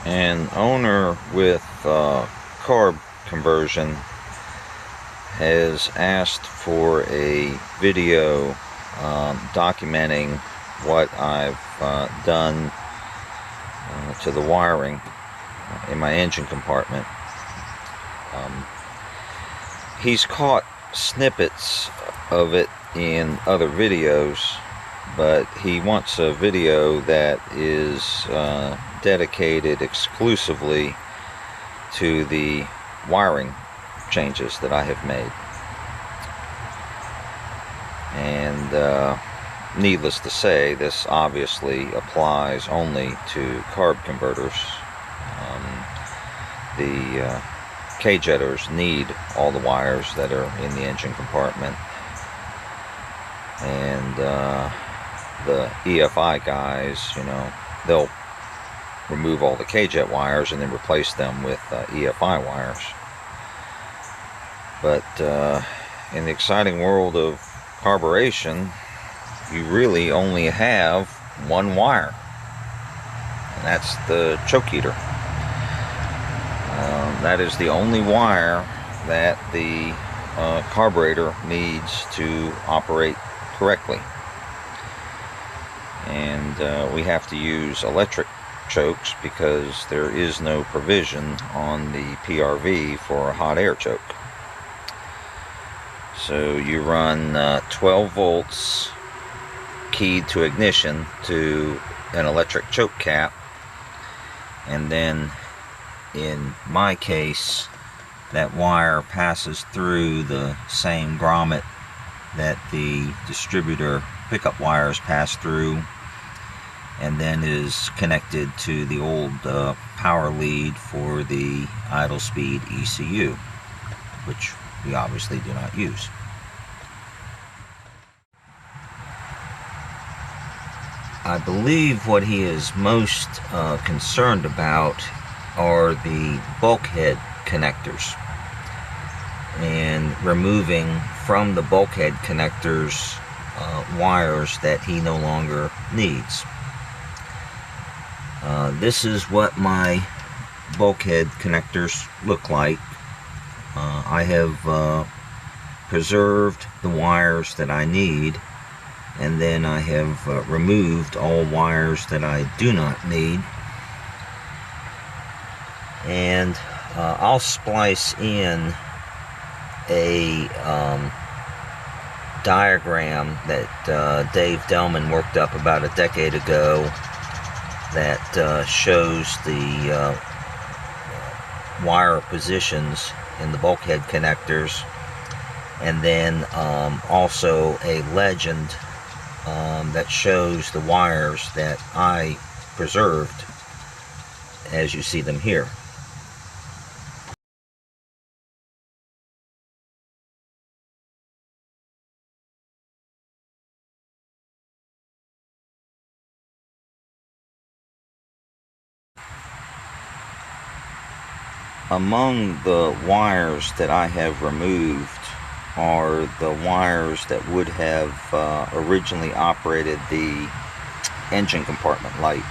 An owner with carb conversion has asked for a video documenting what I've done to the wiring in my engine compartment. He's caught snippets of it in other videos, but he wants a video that is dedicated exclusively to the wiring changes that I have made. And needless to say, this obviously applies only to carb converters. The K-jetters need all the wires that are in the engine compartment, and the EFI guys, they'll remove all the K-jet wires and then replace them with EFI wires. But in the exciting world of carburation, you really only have one wire, and that's the choke heater. That is the only wire that the carburetor needs to operate correctly. And we have to use electric chokes because there is no provision on the PRV for a hot air choke. So you run 12 volts keyed to ignition to an electric choke cap, and then in my case that wire passes through the same grommet that the distributor pickup wires pass through, and then is connected to the old power lead for the idle speed ECU, which we obviously do not use. I believe what he is most concerned about are the bulkhead connectors, and removing from the bulkhead connectors wires that he no longer needs. This is what my bulkhead connectors look like. I have preserved the wires that I need, and then I have removed all wires that I do not need. And I'll splice in a diagram that Dave Delman worked up about a decade ago that shows the wire positions in the bulkhead connectors, and then also a legend that shows the wires that I preserved as you see them here. Among the wires that I have removed are the wires that would have originally operated the engine compartment light.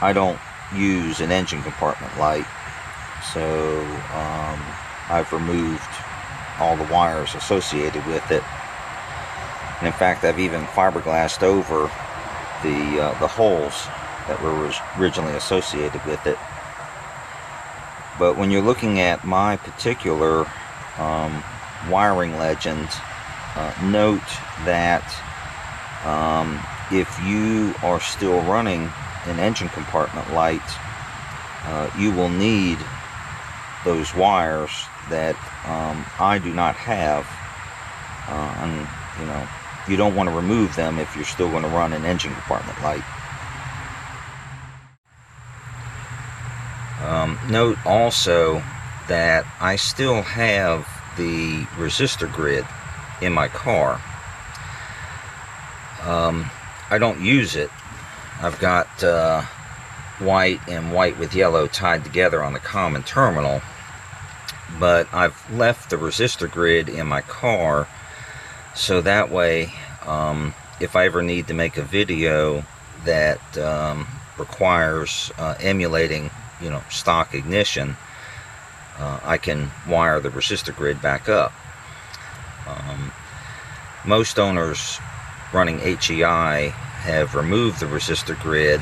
I don't use an engine compartment light, so I've removed all the wires associated with it. And in fact, I've even fiberglassed over the holes that were originally associated with it. But when you're looking at my particular wiring legend, note that if you are still running an engine compartment light, you will need those wires that I do not have, and you don't want to remove them if you're still going to run an engine compartment light. Note also that I still have the resistor grid in my car. I don't use it. I've got white and white with yellow tied together on the common terminal, but I've left the resistor grid in my car so that way if I ever need to make a video that requires emulating, stock ignition, I can wire the resistor grid back up. Most owners running HEI have removed the resistor grid,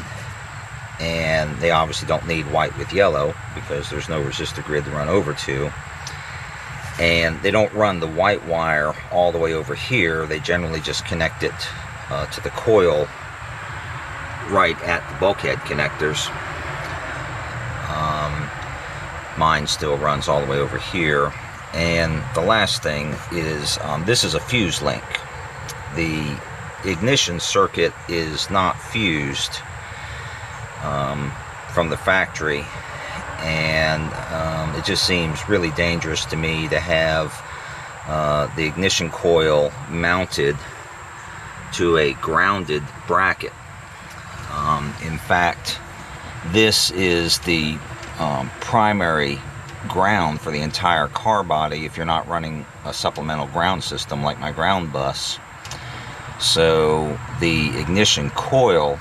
and they obviously don't need white with yellow because there's no resistor grid to run over to. And they don't run the white wire all the way over here. They generally just connect it to the coil right at the bulkhead connectors. Mine still runs all the way over here. And the last thing is, this is a fuse link. The ignition circuit is not fused from the factory, and it just seems really dangerous to me to have the ignition coil mounted to a grounded bracket. In fact, this is the primary ground for the entire car body if you're not running a supplemental ground system like my ground bus. So the ignition coil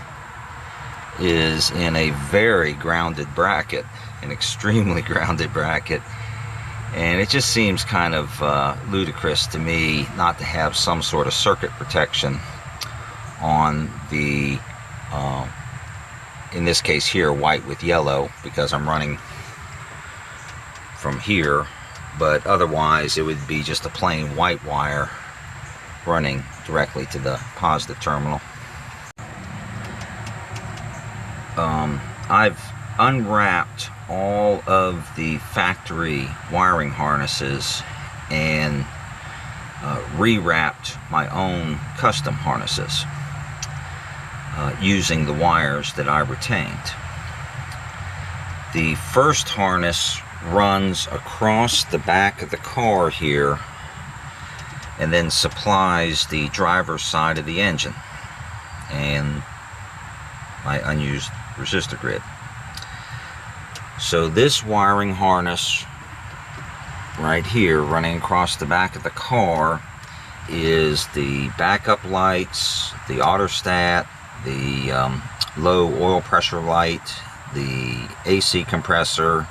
is in a very grounded bracket, an extremely grounded bracket, and it just seems kind of ludicrous to me not to have some sort of circuit protection on the in this case here, white with yellow, because I'm running from here, but otherwise it would be just a plain white wire running directly to the positive terminal. I've unwrapped all of the factory wiring harnesses and rewrapped my own custom harnesses using the wires that I retained. The first harness runs across the back of the car here and then supplies the driver's side of the engine and my unused resistor grid. So this wiring harness right here running across the back of the car is the backup lights, the autostat, the low oil pressure light, the AC compressor.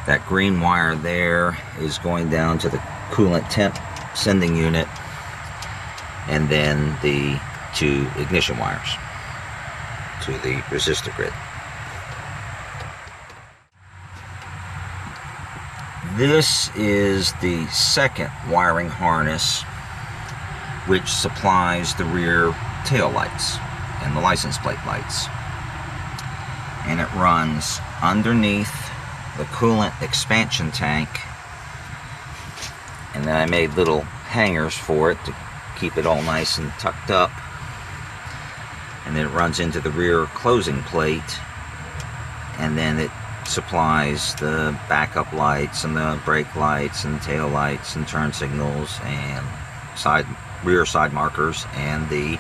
That green wire there is going down to the coolant temp sending unit, and then the two ignition wires to the resistor grid. This is the second wiring harness, which supplies the rear tail lights and the license plate lights, and it runs underneath the coolant expansion tank, and then I made little hangers for it to keep it all nice and tucked up, and then it runs into the rear closing plate, and then it supplies the backup lights and the brake lights and tail lights and turn signals and rear side markers and the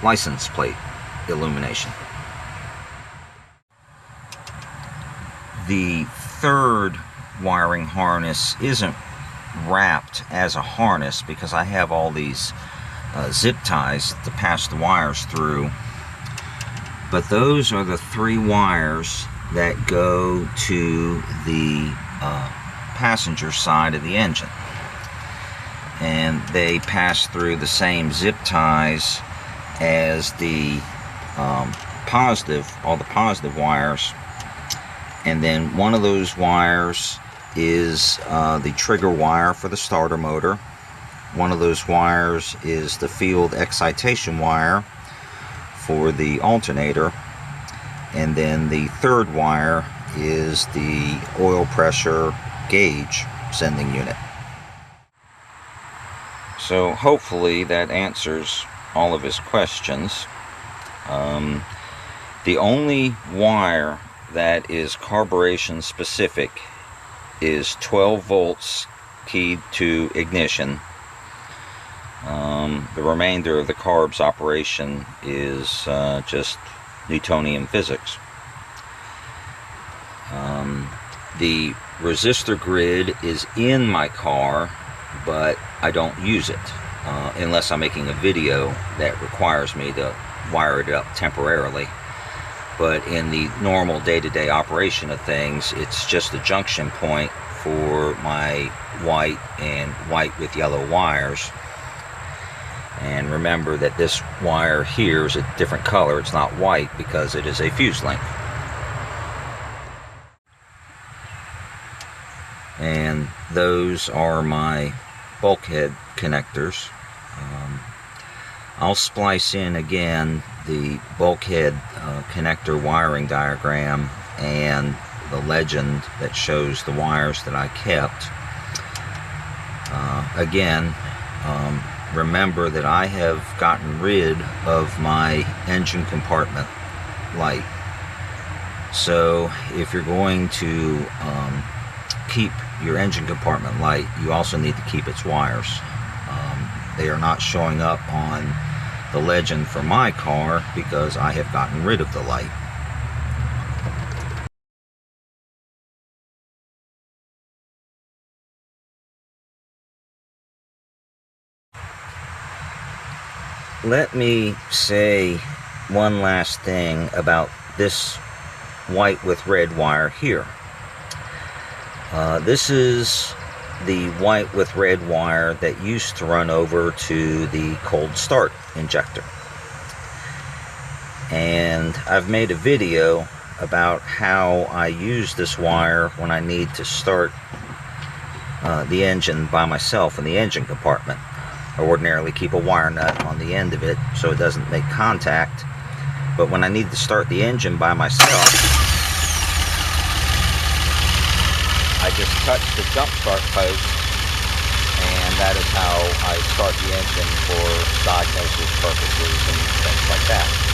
license plate illumination. The third wiring harness isn't wrapped as a harness because I have all these zip ties to pass the wires through, but those are the three wires that go to the passenger side of the engine, and they pass through the same zip ties as the all the positive wires. And then one of those wires is the trigger wire for the starter motor. One of those wires is the field excitation wire for the alternator. And then the third wire is the oil pressure gauge sending unit. So hopefully that answers all of his questions. The only wire that is carburation specific is 12 volts keyed to ignition. The remainder of the carb's operation is just Newtonian physics. The resistor grid is in my car, but I don't use it unless I'm making a video that requires me to wire it up temporarily. But in the normal day-to-day operation of things, it's just a junction point for my white and white with yellow wires. And remember that this wire here is a different color. It's not white because it is a fuse link. And those are my bulkhead connectors. I'll splice in again the bulkhead connector wiring diagram and the legend that shows the wires that I kept. Again, remember that I have gotten rid of my engine compartment light. So if you're going to keep your engine compartment light, you also need to keep its wires. They are not showing up on the legend for my car because I have gotten rid of the light. Let me say one last thing about this white with red wire here. This is the white with red wire that used to run over to the cold start injector. And I've made a video about how I use this wire when I need to start the engine by myself in the engine compartment. I ordinarily keep a wire nut on the end of it so it doesn't make contact, but when I need to start the engine by myself, I just touch the jump start post, and that is how I start the engine for diagnosis purposes and things like that.